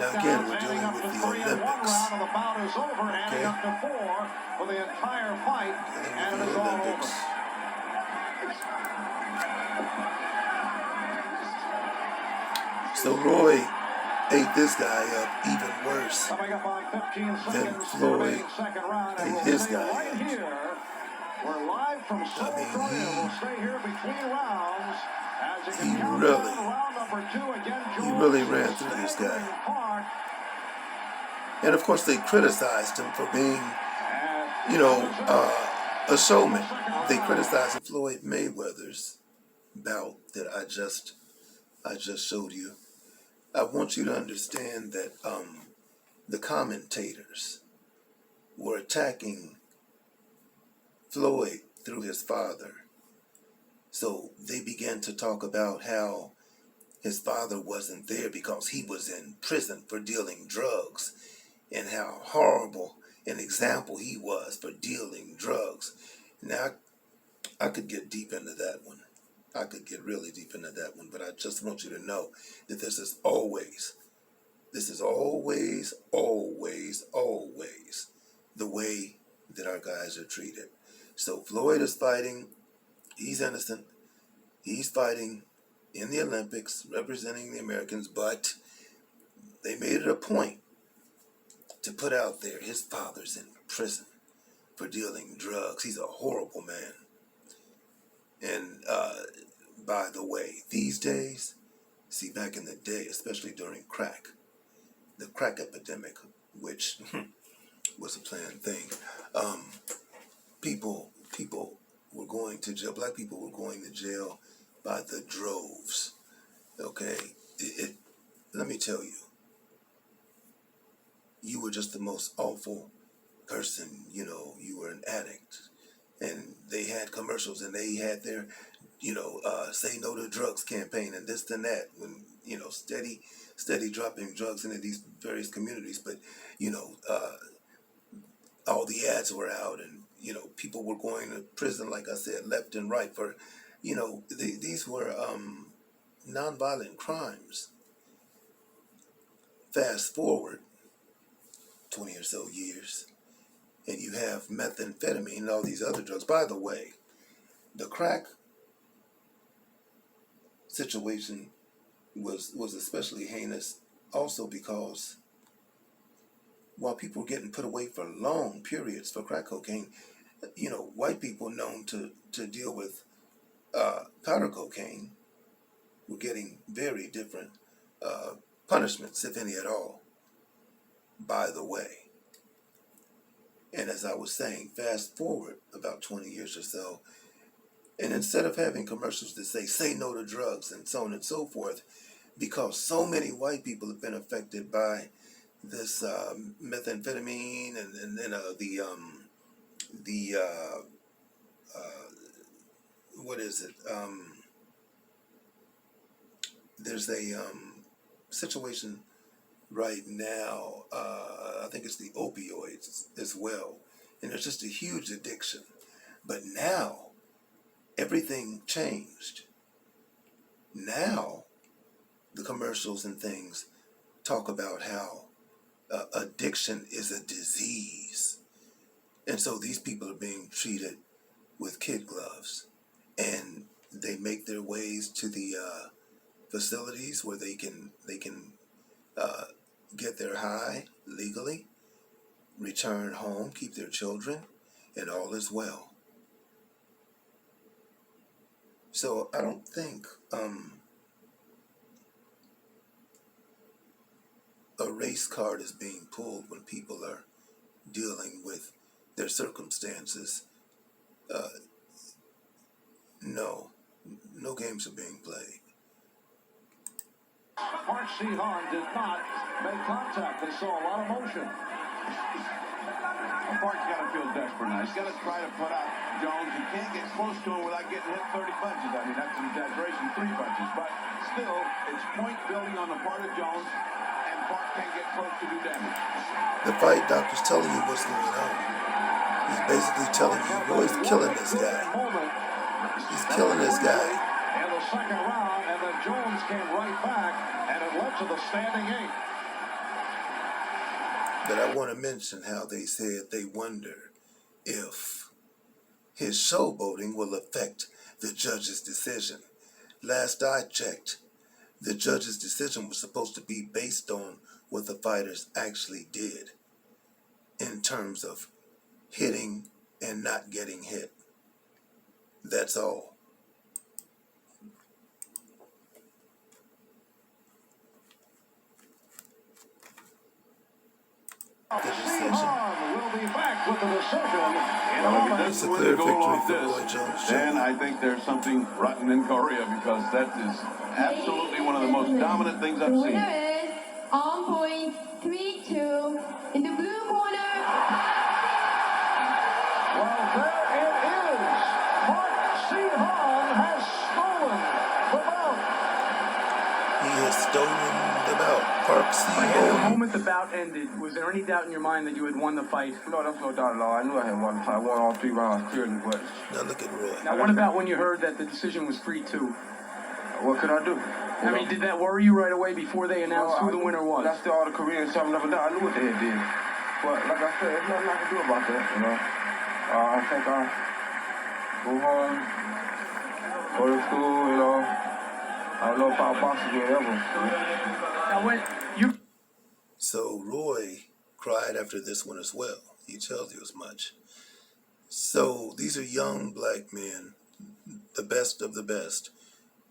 Now again, we're dealing with the Olympics. Okay? Dealing with the Olympics. So Roy ate this guy up even worse than Floyd ate his guy up. He really ran through this guy. And of course they criticized him for being, a showman. They criticized Floyd Mayweather's bout that I just showed you. I want you to understand that the commentators were attacking Floyd through his father. So they began to talk about how his father wasn't there because he was in prison for dealing drugs, and how horrible an example he was for dealing drugs. Now, I could get deep into that one. I could get really deep into that one, but I just want you to know that this is always the way that our guys are treated. So Floyd is fighting. He's innocent. He's fighting in the Olympics, representing the Americans, but they made it a point to put out there his father's in prison for dealing drugs. He's a horrible man. And by the way, these days, see, back in the day, especially during the crack epidemic, which was a planned thing, people were going to jail. Black people were going to jail by the droves. Okay, let me tell you, you were just the most awful person. You were an addict, and they had commercials, and they had their, say no to drugs campaign, and this and that. When steady dropping drugs into these various communities, but all the ads were out, and people were going to prison, like I said, left and right for, these were nonviolent crimes. Fast forward 20 or so years, and you have methamphetamine and all these other drugs. By the way, the crack situation was especially heinous also because while people were getting put away for long periods for crack cocaine, white people known to deal with powder cocaine were getting very different punishments, if any at all, by the way. And as I was saying, fast forward about 20 years or so, and instead of having commercials that say no to drugs and so on and so forth, because so many white people have been affected by this methamphetamine and then what is it? There's a situation right now. I think it's the opioids as well, and there's just a huge addiction. But now everything changed. Now the commercials and things talk about how addiction is a disease, and so these people are being treated with kid gloves, and they make their ways to the facilities where they can get their high legally, return home, keep their children, and all is well. So I don't think a race card is being pulled when people are dealing with their circumstances. No games are being played. Mark Seahorn did not make contact. They saw a lot of motion. Park's got to feel desperate now. He's got to try to put out Jones. He can't get close to him without getting hit 30 punches. I mean, that's an exaggeration, 3 punches. But still, it's point building on the part of Jones, and Park can't get close to do damage. The fight doctor's telling you what's going on. He's basically telling you, Roy's killing this guy. He's killing this guy. In the second round, and then Jones came right back, and it led to the standing 8. But I want to mention how they said they wonder if his showboating will affect the judge's decision. Last I checked, the judge's decision was supposed to be based on what the fighters actually did in terms of hitting and not getting hit. That's all. The decision. We'll be back with the decision. It's a clear victory for Roy Jones Jr. Then I think there's something rotten in Korea, because that is absolutely one of the most dominant things I've The seen. winner is on point 3-2 in the blue corner. Well, there it is. Mark Si-Han has stolen the bout. He has stolen the bout. Park At the Si-Han. moment the bout ended, was there any doubt in your mind that you had won the fight? No, that's no doubt at all. I knew I had won the fight. I won all 3 rounds clearly, but Now look at Roy. Now, what about when you heard that the decision was 3-2? what could I do? I mean, did that worry you right away before they announced who the winner was? That's still all the Koreans have never done. I knew what they had did. But like I said, there's nothing I can do about that, you know. I think I go home, go to school, you know. I don't know about boxing or whatever. Now, when you... So Roy cried after this one as well. He tells you as much. So these are young black men, the best of the best,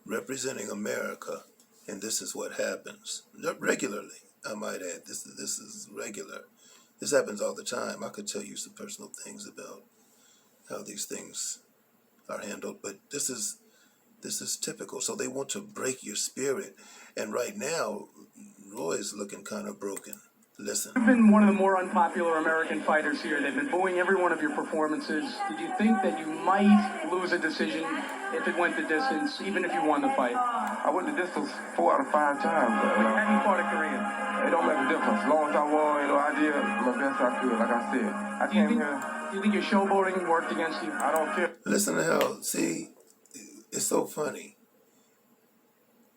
representing America, and this is what happens regularly. I might add, this is regular. This happens all the time. I could tell you some personal things about how these things are handled, but this is typical. So they want to break your spirit, and right now, Roy's looking kind of broken. Listen. You've been one of the more unpopular American fighters here. They've been booing every one of your performances. Did you think that you might lose a decision if it went the distance, even if you won the fight? I went the distance 4 out of 5 times. You know. Have you fought a Korean? It don't make a difference. As long as I won, you know, I did my best I could, like I said. I Do you came think, here, do you think your showboating worked against you? I don't care. Listen to how, see, it's so funny.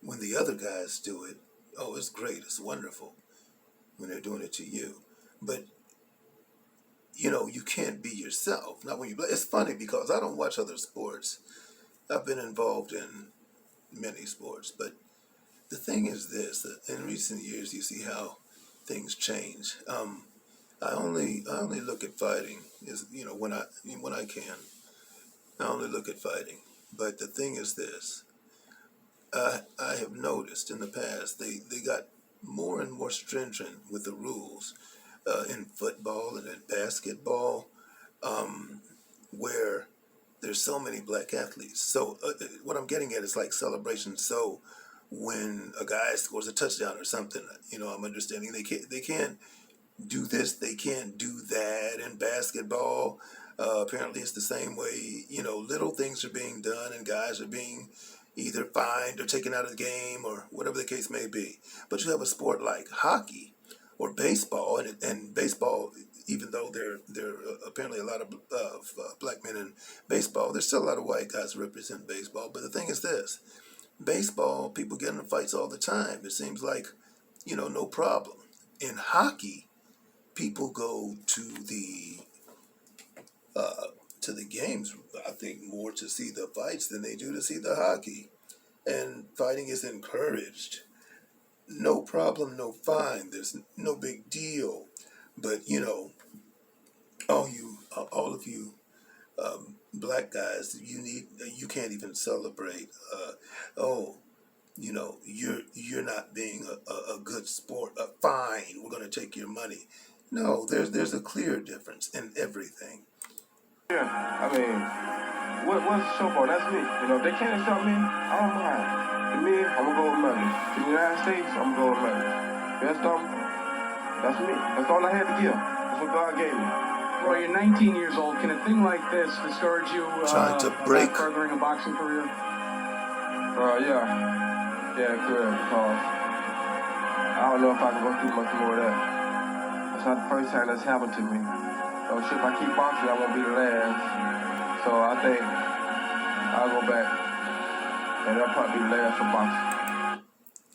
When the other guys do it, oh, it's great, it's wonderful when they're doing it to you. But, you know, you can't be yourself. Not when you, it's funny because I don't watch other sports. I've been involved in many sports, but the thing is this, that in recent years you see how things change. I only look at fighting is, you know, when I can. I only look at fighting. But the thing is this, I have noticed in the past they got more and more stringent with the rules in football and in basketball, where there's so many black athletes. So what I'm getting at is like celebration. So when a guy scores a touchdown or something, you know, I'm understanding they can't do this, they can't do that in basketball. Apparently it's the same way, you know, little things are being done and guys are being either fined or taken out of the game or whatever the case may be. But you have a sport like hockey or baseball, and baseball, even though there are apparently a lot of black men in baseball, there's still a lot of white guys who represent baseball. But the thing is this, baseball, people get in fights all the time. It seems like, you know, no problem. In hockey, people go to the games, I think, more to see the fights than they do to see the hockey. And fighting is encouraged. No problem, no fine. There's no big deal. But, you know, all of you black guys, you can't even celebrate. You know, you're not being a good sport. Fine, we're going to take your money. No, there's a clear difference in everything. Yeah, I mean, what's the showboat? That's me. You know, if they can't accept me, I don't mind. To me, I'm gonna go with money. To the United States, I'm gonna go with money. Best of them, that's me. That's all I had to give. That's what God gave me. Well, you're 19 years old. Can a thing like this discourage you Trying to break about furthering a boxing career? Yeah, it could, because I don't know if I can go through much more of that. That's not the first time that's happened to me. So shit, if I keep boxing, I won't be the last. So I think I'll go back, and that'll probably be the last for boxing.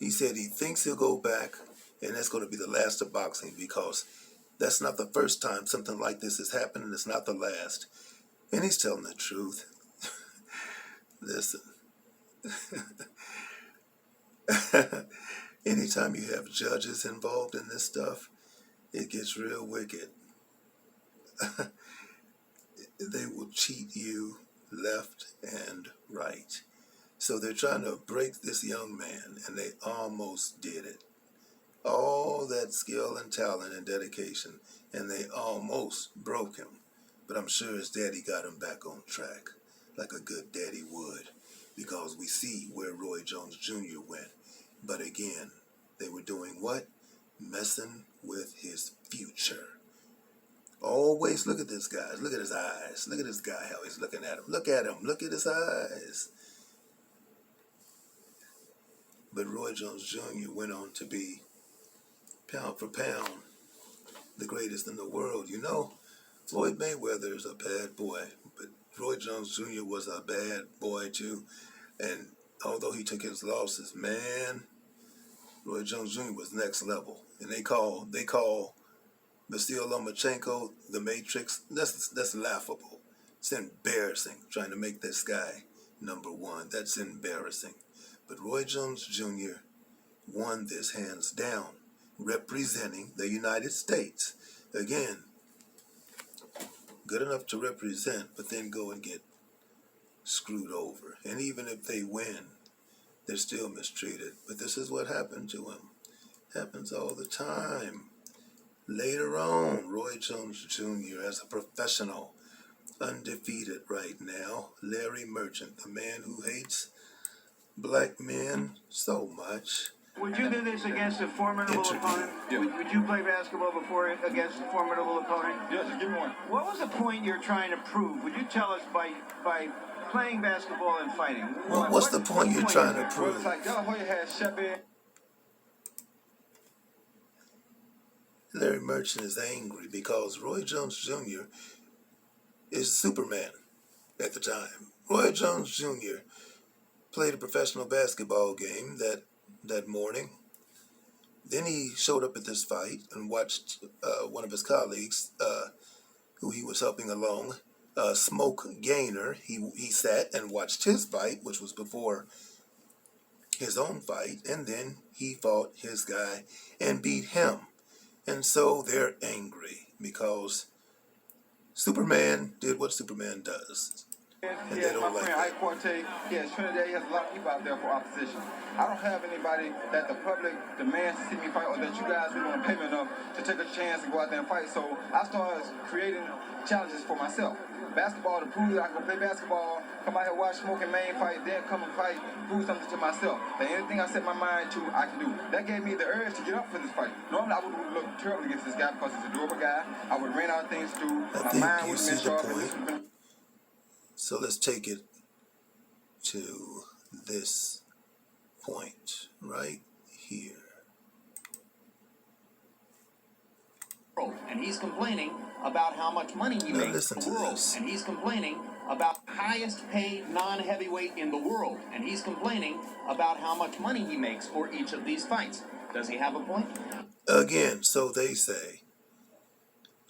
He said he thinks he'll go back, and that's going to be the last of boxing because That's not the first time something like this has happened, and it's not the last. And he's telling the truth. Listen, anytime you have judges involved in this stuff, it gets real wicked. They will cheat you left and right. So they're trying to break this young man, and they almost did it. All that skill and talent and dedication, and they almost broke him. But I'm sure his daddy got him back on track, like a good daddy would, because we see where Roy Jones Jr. went. But again, they were doing what? Messing with his future. Always look at this guy. Look at his eyes. Look at this guy, how he's looking at him. Look at him. Look at his eyes. But Roy Jones Jr. went on to be, pound for pound, the greatest in the world. You know, Floyd Mayweather is a bad boy, but Roy Jones Jr. was a bad boy too. And although he took his losses, man, Roy Jones Jr. was next level. And they call Vasyl Lomachenko the Matrix. That's laughable. It's embarrassing trying to make this guy number one. That's embarrassing. But Roy Jones Jr. won this hands down, representing the United States. Again, good enough to represent, but then go and get screwed over. And even if they win, they're still mistreated. But this is what happened to him. Happens all the time. Later on, Roy Jones Jr. as a professional, undefeated right now. Larry Merchant, the man who hates black men so much. Would you do this against a formidable opponent? Yeah. Would you play basketball before against a formidable opponent? Yes, give me one. What was the point you're trying to prove? Would you tell us by playing basketball and fighting? Well, what's the point you're trying to Well, it's prove? like De La Hoya had Shep. Larry Merchant is angry because Roy Jones Jr. is Superman at the time. Roy Jones Jr. played a professional basketball game that morning. Then he showed up at this fight and watched one of his colleagues, who he was helping along, Smoke Gaynor. He sat and watched his fight, which was before his own fight, and then he fought his guy and beat him. And so they're angry because Superman did what Superman does. And they don't My like friend that. Ike Forte, Trinidad, he has a lot of people out there for opposition. I don't have anybody that the public demands to see me fight, or that you guys really want to pay me enough to take a chance to go out there and fight. So I started creating challenges for myself. Basketball, to prove that I can play basketball, come out here, watch Smoking Main fight, then come and fight, prove something to myself. That anything I set my mind to, I can do. That gave me the urge to get up for this fight. Normally I would look terrible against this guy because he's a durable guy. I would ran out things to do. I My think mind you would have see been the sharp. point. And this would have been So let's take it to this point right here. And he's complaining about how much money he Now makes listen in to the world. this. And he's complaining about the highest paid non-heavyweight in the world. And he's complaining about how much money he makes for each of these fights. Does he have a point? Again, so they say.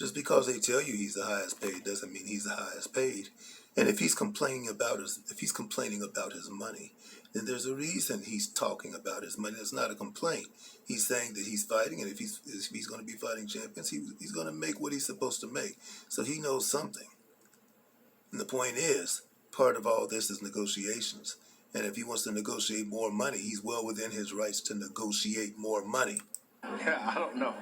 Just because they tell you he's the highest paid doesn't mean he's the highest paid. And if he's complaining about his money, then there's a reason he's talking about his money. It's not a complaint. He's saying that he's fighting, and if he's going to be fighting champions, he's going to make what he's supposed to make. So he knows something. And the point is, part of all this is negotiations. And if he wants to negotiate more money, he's well within his rights to negotiate more money. Yeah, I don't know.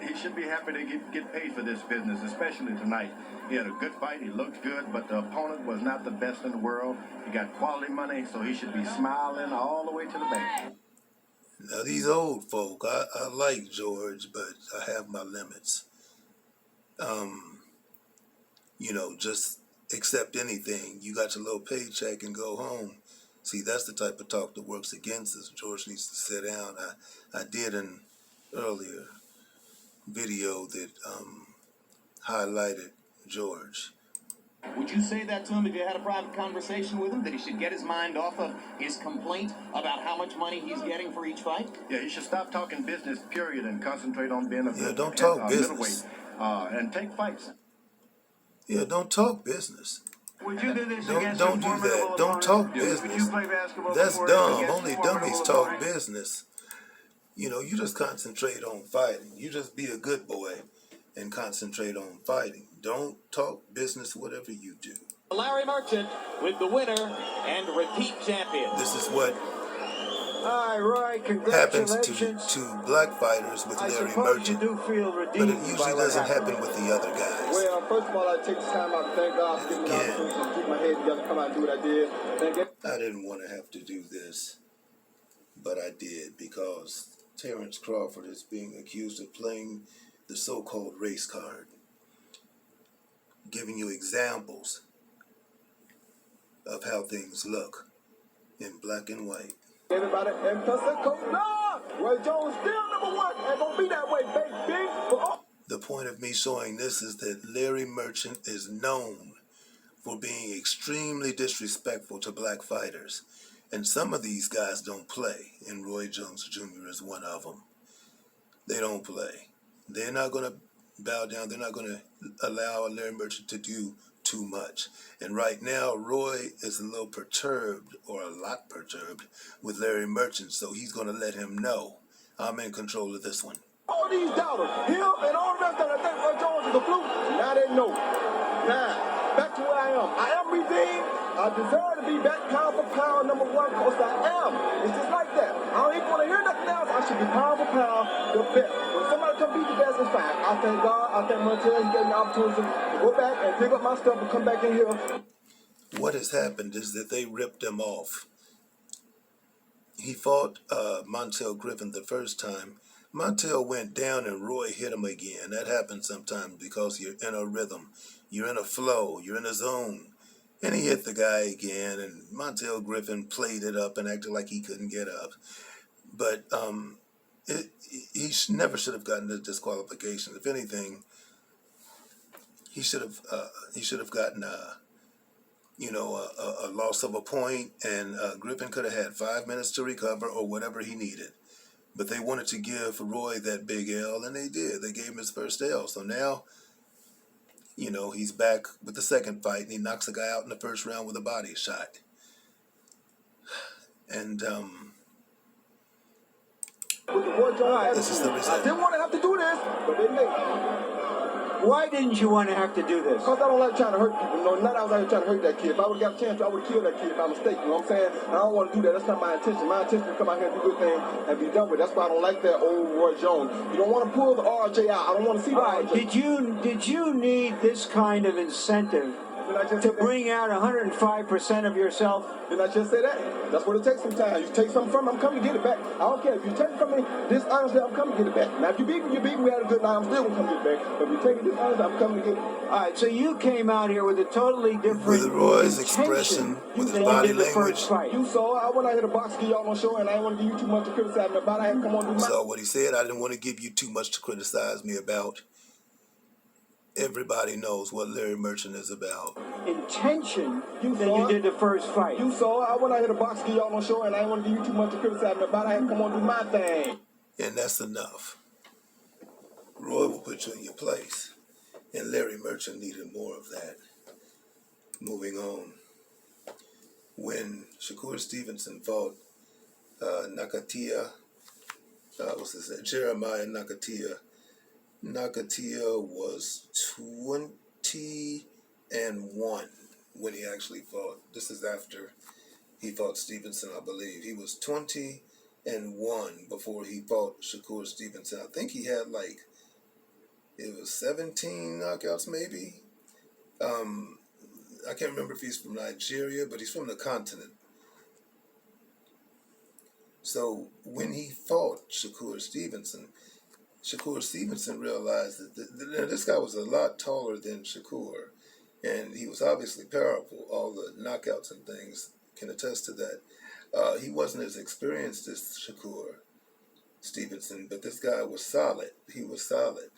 He should be happy to get paid for this business, especially tonight. He had a good fight. He looked good, but the opponent was not the best in the world. He got quality money, so he should be smiling all the way to the bank. Now, these old folk, I like George, but I have my limits. Just accept anything. You got your little paycheck and go home. See, that's the type of talk that works against us. George needs to sit down. I did an earlier video that highlighted George. Would you say that to him if you had a private conversation with him, that he should get his mind off of his complaint about how much money he's getting for each fight? Yeah, he should stop talking business, period, and concentrate on being a Yeah, don't talk business. middleweight. and take fights. Yeah, don't talk business. Would you do this Don't against don't a do formidable that. Don't opponent? talk Would you business. play basketball That's before dumb. against a Only formidable dummies talk opponent? business. You know, you just concentrate on fighting. You just be a good boy and concentrate on fighting. Don't talk business, whatever you do. Larry Merchant with the winner and repeat champion. This is what All right, Roy, happens congratulations. to black fighters with I Larry suppose you Merchant, do feel but redeemed it by usually what doesn't happened. happen with the other guys. Well, first of all, I take this time out to thank God for giving me the Again. opportunity to keep my head together, come out and do what I did. Thank you. I didn't want to have to do this, but I did because Terence Crawford is being accused of playing the so-called race card, giving you examples of how things look in black and white. Everybody, and plus that coach, no! Roy Jones still number one. Ain't gonna be that way, baby. The point of me showing this is that Larry Merchant is known for being extremely disrespectful to black fighters. And some of these guys don't play, and Roy Jones Jr. is one of them. They don't play. They're not going to bow down. They're not going to allow Larry Merchant to do too much. And right now, Roy is a little perturbed, or a lot perturbed, with Larry Merchant, so he's going to let him know, I'm in control of this one. All these doubters, him and all the rest of them, I think Roy Jones is a fluke. Now they know. Now, back to where I am. I am redeemed. I deserve to be back pound for pound number one, because I am. It's just like that. I don't even want to hear nothing else. I should be pound for pound the best. When somebody come beat the best, it's fine. I thank God, I thank Montez, he gave me the opportunity to go back and pick up my stuff and come back in here. What has happened is that they ripped him off. He fought Montel Griffin the first time. Montel went down and Roy hit him again. That happens sometimes because you're in a rhythm. You're in a flow. You're in a zone. And he hit the guy again, and Montel Griffin played it up and acted like he couldn't get up. But never should have gotten a disqualification. If anything, he should have gotten a loss of a point, and Griffin could have had 5 minutes to recover or whatever he needed. But they wanted to give Roy that big L, and they did. They gave him his first L. So now, he's back with the second fight, and he knocks a guy out in the first round with a body shot. And this is the result. I didn't want to have to do this, but they made it. Why didn't you want to have to do this? Because I don't like trying to hurt people. No, not I was out here trying to hurt that kid. If I would have got a chance, I would have killed that kid by mistake. You know what I'm saying? And I don't want to do that. That's not my intention. My intention is to come out here and do good things and be done with it. That's why I don't like that old Roy Jones. You don't want to pull the RJ out. I don't want to see the RJ. Did you need this kind of incentive to bring out 105% of yourself? Didn't I just say that? That's what it takes sometimes. You take something from me, I'm coming to get it back. I don't care. If you take it from me dishonestly, I'm coming to get it back. Now, if you beat me, we had a good night, I'm still going to come get it back. But if you take it dishonestly, I'm coming to get it. All right, so you came out here with a totally different with Roy's expression, with his body language. You saw, I went out here to box, give y'all on show, and I didn't want to give you too much to criticize me about. I had to come on and do my... So what he said, I didn't want to give you too much to criticize me about. Everybody knows what Larry Merchant is about. Intention than you did the first fight. You saw, I went out here to box, give y'all on show, and I didn't want to give you too much to criticize me about. I had to come on and do my thing. And that's enough. Roy will put you in your place. And Larry Merchant needed more of that. Moving on. When Shakur Stevenson fought Jeremiah Nakatia was 20-1 when he actually fought. This is after he fought Stevenson, I believe. He was 20-1 before he fought Shakur Stevenson. I think he had 17 knockouts maybe. I can't remember if he's from Nigeria, but he's from the continent. So when he fought Shakur Stevenson realized that this guy was a lot taller than Shakur, and he was obviously powerful. All the knockouts and things can attest to that. He wasn't as experienced as Shakur Stevenson, but this guy was solid. He was solid.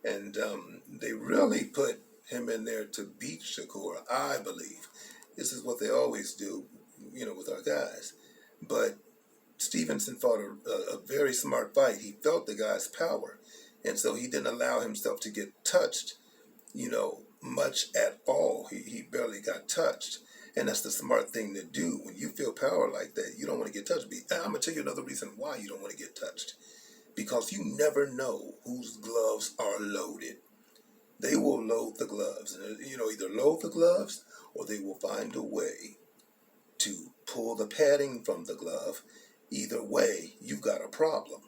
And they really put him in there to beat Shakur, I believe. This is what they always do, with our guys. But Stevenson fought a very smart fight. He felt the guy's power. And so he didn't allow himself to get touched, much at all. He barely got touched. And that's the smart thing to do. When you feel power like that, you don't want to get touched. I'm going to tell you another reason why you don't want to get touched. Because you never know whose gloves are loaded. They will load the gloves. And, either load the gloves or they will find a way to pull the padding from the glove. Either way, you've got a problem.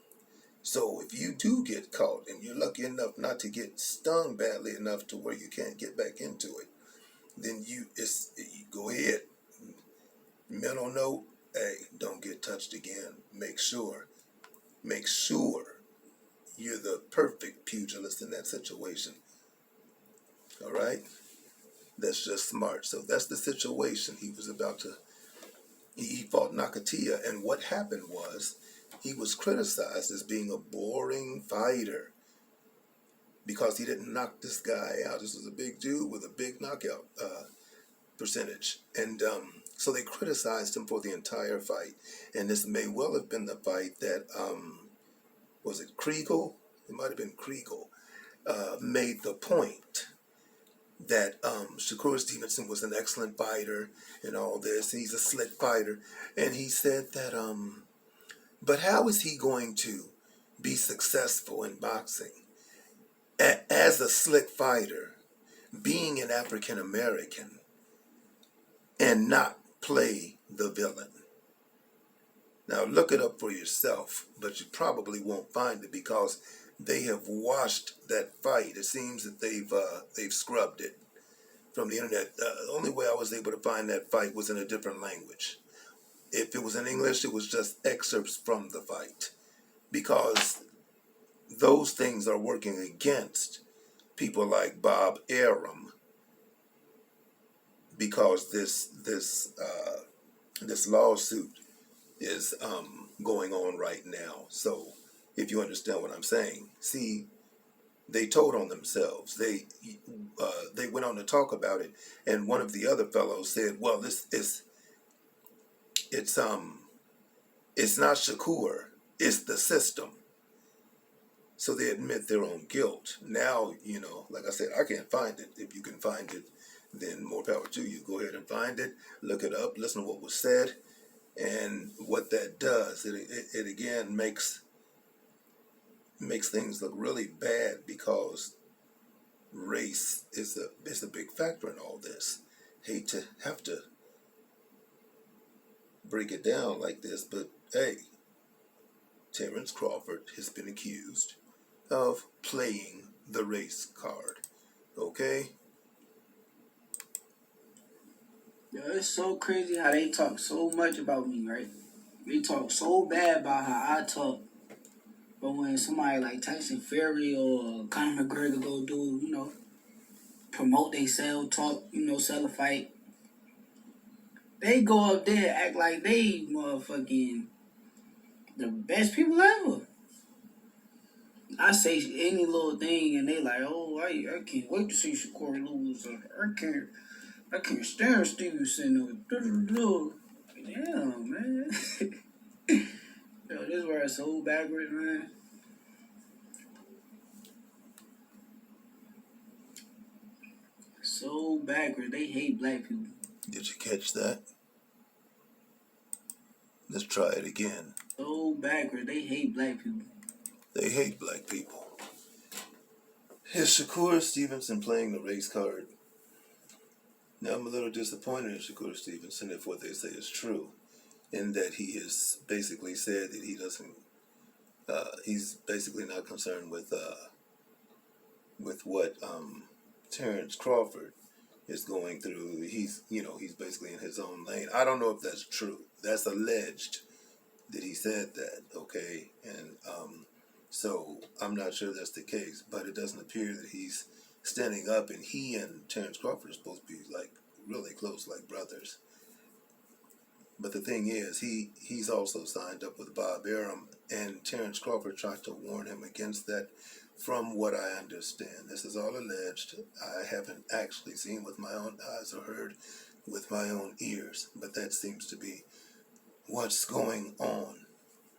So if you do get caught and you're lucky enough not to get stung badly enough to where you can't get back into it, then you go ahead. Mental note, hey, don't get touched again. Make sure you're the perfect pugilist in that situation. All right? That's just smart. So that's the situation. He fought Nakatia, and what happened was he was criticized as being a boring fighter because he didn't knock this guy out. This was a big dude with a big knockout percentage. And so they criticized him for the entire fight. And this may well have been the fight that, was it Kriegel? It might have been Kriegel, made the point that Shakur Stevenson was an excellent fighter and all this. He's a slick fighter. And he said that, but how is he going to be successful in boxing as a slick fighter, being an African American, and not play the villain? Now look it up for yourself, but you probably won't find it because they have washed that fight. It seems that they've scrubbed it from the internet. The only way I was able to find that fight was in a different language. If it was in English, it was just excerpts from the fight, because those things are working against people like Bob Arum, because this lawsuit is going on right now. So if you understand what I'm saying, see, they told on themselves. They went on to talk about it, and one of the other fellows said, "Well, it's not Shakur, it's the system." So they admit their own guilt. Now, like I said, I can't find it. If you can find it, then more power to you. Go ahead and find it, look it up, listen to what was said, and what that does, it again makes things look really bad, because race is a big factor in all this. Hate to have to break it down like this, but hey, Terence Crawford has been accused of playing the race card. Okay? Yo, it's so crazy how they talk so much about me, right? They talk so bad about how I talk. But when somebody like Tyson Fury or Conor McGregor go do, promote they sell, talk, sell a fight, they go up there act like they motherfucking the best people ever. I say any little thing and they like, oh, I can't wait to see Shakur lose. I can't stand Stevenson. Damn, man. Yo, this where it's so backwards, man. So backwards. They hate black people. Did you catch that? Let's try it again. So backwards. They hate black people. They hate black people. Is Shakur Stevenson playing the race card? Now, I'm a little disappointed in Shakur Stevenson if what they say is true, in that he has basically said that he doesn't, he's basically not concerned with what Terence Crawford is going through. He's basically in his own lane. I don't know if that's true. That's alleged that he said that, okay? And so I'm not sure that's the case, but it doesn't appear that he's standing up, and he and Terence Crawford are supposed to be like really close, like brothers. But the thing is, he's also signed up with Bob Arum, and Terence Crawford tried to warn him against that, from what I understand. This is all alleged. I haven't actually seen with my own eyes or heard with my own ears, but that seems to be what's going on.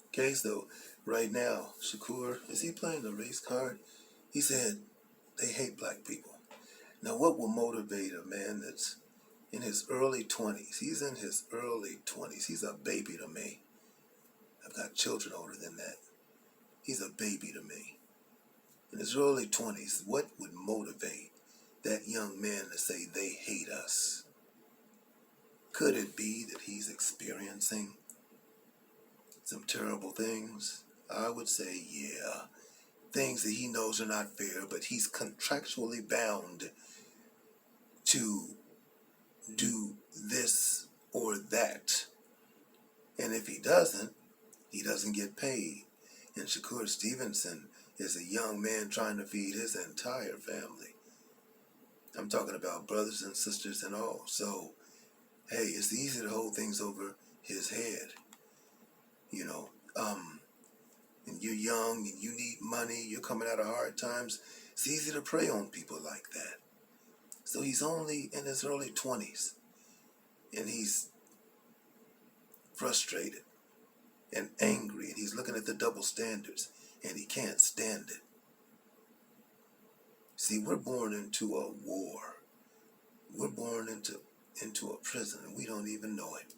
Okay, so Right now, Shakur, is he playing the race card? He said they hate black people. Now, what will motivate a man that's in his early 20s? He's in his early 20s. He's a baby to me. I've got children older than that. He's a baby to me. In his early 20s, what would motivate that young man to say they hate us? Could it be that he's experiencing some terrible things? I would say, yeah. Things that he knows are not fair, but he's contractually bound to do this or that. And if he doesn't get paid. And Shakur Stevenson is a young man trying to feed his entire family. I'm talking about brothers and sisters and all. So, hey, it's easy to hold things over his head. You know, and you're young and you need money, you're coming out of hard times. It's easy to prey on people like that. So he's only in his early 20s and he's frustrated and angry and he's looking at the double standards and he can't stand it. See, we're born into a war. We're born into a prison and we don't even know it.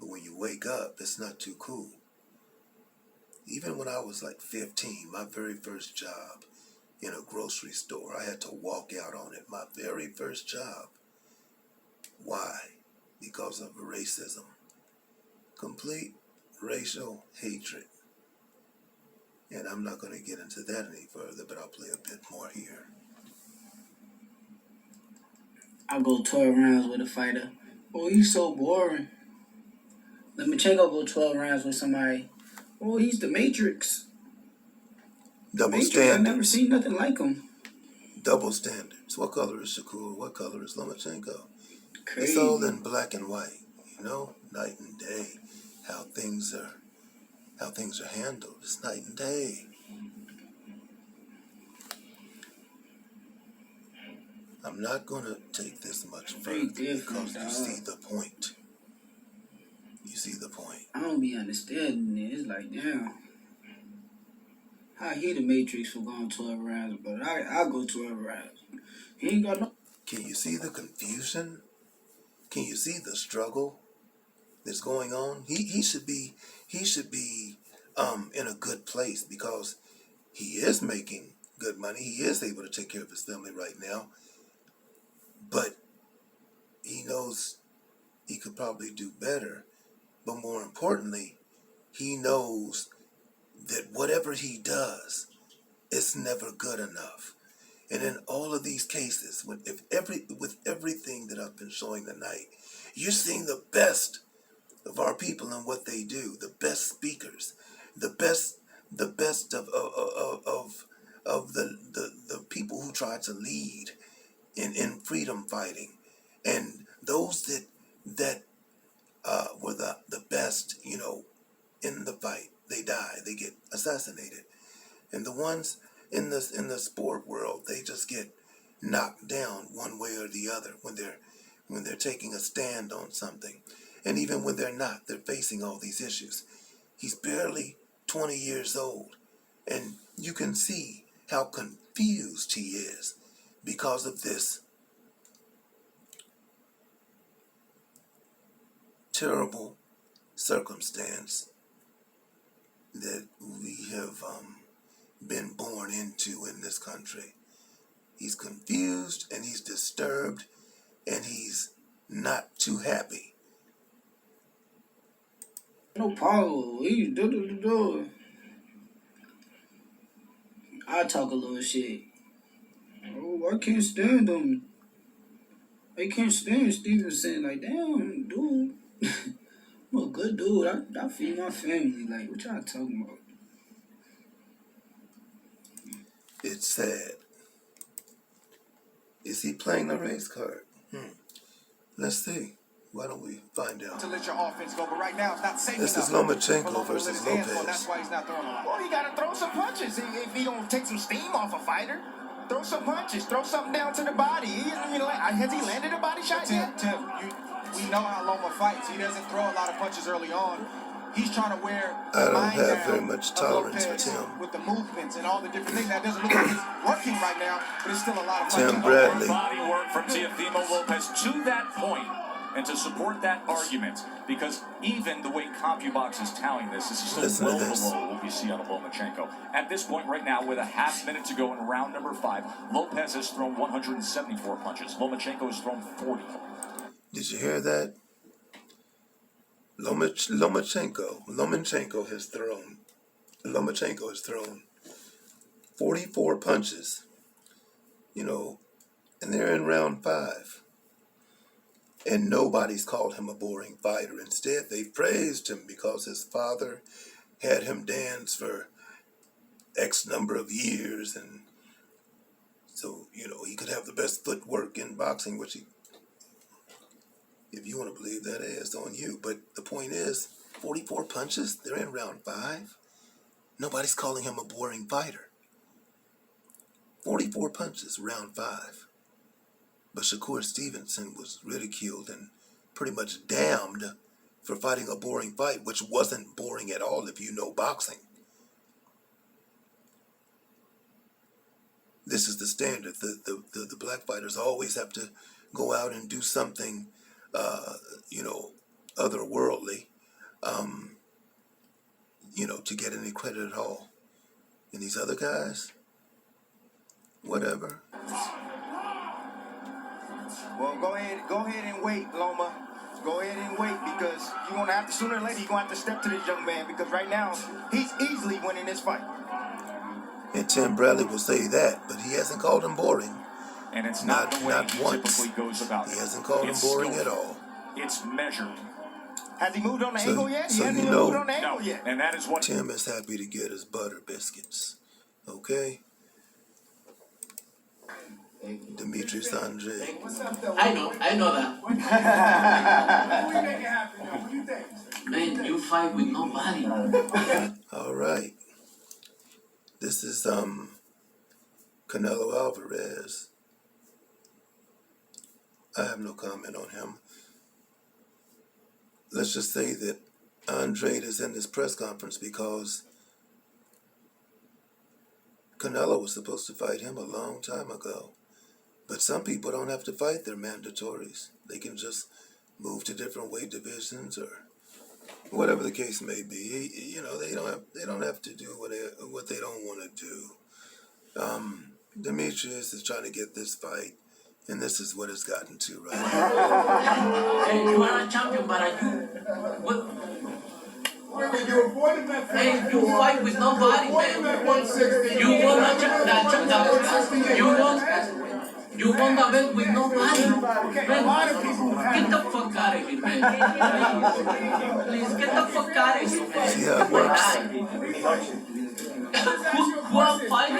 But when you wake up, it's not too cool. Even when I was like 15, my very first job in a grocery store, I had to walk out on it. My very first job. Why? Because of racism. Complete racial hatred. And I'm not going to get into that any further, but I'll play a bit more here. I go 12 rounds with a fighter. Oh, he's so boring. Let me check out go 12 rounds with somebody. Oh, he's the Matrix. Double Matrix, standards. I never seen nothing like him. Double standards. What color is Shakur? What color is Lomachenko? Crazy. It's all in black and white, you know, night and day. How things are handled. It's night and day. I'm not gonna take this much further because you see the point. You see the point. I don't be understanding it. It's like, damn. How he the Matrix for going 12 rounds, but I go 12 rounds. He ain't got no. Can you see the confusion? Can you see the struggle that's going on? He should be in a good place because he is making good money. He is able to take care of his family right now. But he knows he could probably do better. But more importantly, he knows that whatever he does, it's never good enough. And in all of these cases, with everything that I've been showing tonight, you're seeing the best of our people and what they do, the best speakers, the best of the people who try to lead in freedom fighting, and those that were the best, you know, in the fight. They die, they get assassinated, and the ones in the sport world, they just get knocked down one way or the other when they're taking a stand on something, and even when they're not, they're facing all these issues. He's barely 20 years old, and you can see how confused he is because of this terrible circumstance that we have been born into in this country. He's confused and he's disturbed and he's not too happy. No problem. He do. I talk a little shit. Oh, I can't stand him. I can't stand Stevenson. Like, damn, dude. I'm a good dude. I feed my family. Like, what y'all talking about? It's sad. Is he playing the race card? Let's see. Why don't we find out? To let your offense go, but right now it's not safe This is enough. Lomachenko versus Lopez. That's why he's not throwing a lot. Well, you gotta throw some punches if he don't take some steam off a fighter. Throw some punches. Throw something down to the body. Has he landed a body shot yet? Tim, we know how Loma fights. He doesn't throw a lot of punches early on. He's trying to wear I the don't mind have down very much of tolerance for Lopez Tim. with the movements and all the different things. That doesn't look like it's working right now, but it's still a lot of Tim punching. Bradley. Body work from Teofimo Lopez to that point. And to support that argument, because even the way CompuBox is touting this is still Listen to well this. below what we see on a Lomachenko. At this point right now, with a half minute to go in round number 5, Lopez has thrown 174 punches. Lomachenko has thrown 40. Did you hear that? Lomachenko has thrown 44 punches, and they're in round 5. And nobody's called him a boring fighter. Instead, they praised him because his father had him dance for X number of years, and so, he could have the best footwork in boxing, which if you want to believe that, it's on you. But the point is, 44 punches, they're in round 5. Nobody's calling him a boring fighter. 44 punches, round 5. But Shakur Stevenson was ridiculed and pretty much damned for fighting a boring fight, which wasn't boring at all if you know boxing. This is the standard. The black fighters always have to go out and do something, otherworldly, to get any credit at all. And these other guys, whatever. Well, go ahead and wait, Loma. Go ahead and wait, because you're gonna have to, sooner or later, you're gonna have to step to this young man, because right now he's easily winning this fight. And Tim Bradley will say that, but he hasn't called him boring. And it's not the way not he once. typically goes about it. He hasn't called him boring at all. It's measured. Has he moved on the angle yet? So He hasn't even moved on the angle yet. And that is what Tim is happy to get his butter biscuits. Okay? Demetrius Andre. I know that. Man, you fight with nobody. All right. This is Canelo Alvarez. I have no comment on him. Let's just say that Andrade is in this press conference because Canelo was supposed to fight him a long time ago. But some people don't have to fight their mandatories. They can just move to different weight divisions or whatever the case may be. They don't have to do what they don't want to do. Demetrius is trying to get this fight, and this is what it's gotten to right now. Hey, you are a champion, but are you? What? Hey, you fight with nobody, man. You won You won the belt with nobody. Man, get the fuck out of here, man. Please, get the fuck out of here, man. See how it works? Who I'm fighting?